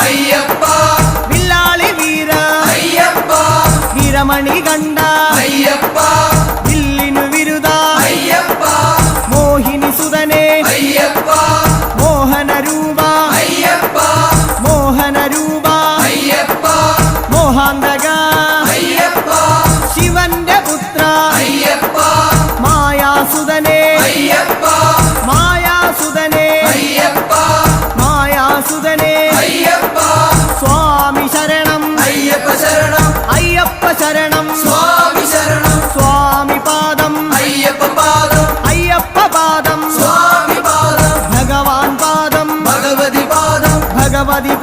അയ്യപ്പ വില്ലാളി വീര അയ്യപ്പ വീരമണി കണ്ട അയ്യപ്പ വില്ലിനു വിരുദ അയ്യപ്പ മോഹിനി സുതനെ അയ്യപ്പ മോഹന രൂപ അയ്യപ്പ മോഹന രൂപ അയ്യപ്പ മോഹാന്തക അയ്യപ്പ ശിവന്റെ പുത്ര അയ്യപ്പ മായാസുതനെ അയ്യപ്പ മായാസുതനെ അയ്യപ്പ മായാസുതനെ അയ്യപ്പ സ്വാമി ശരണം അയ്യപ്പ ശരണം അയ്യപ്പ ശരണം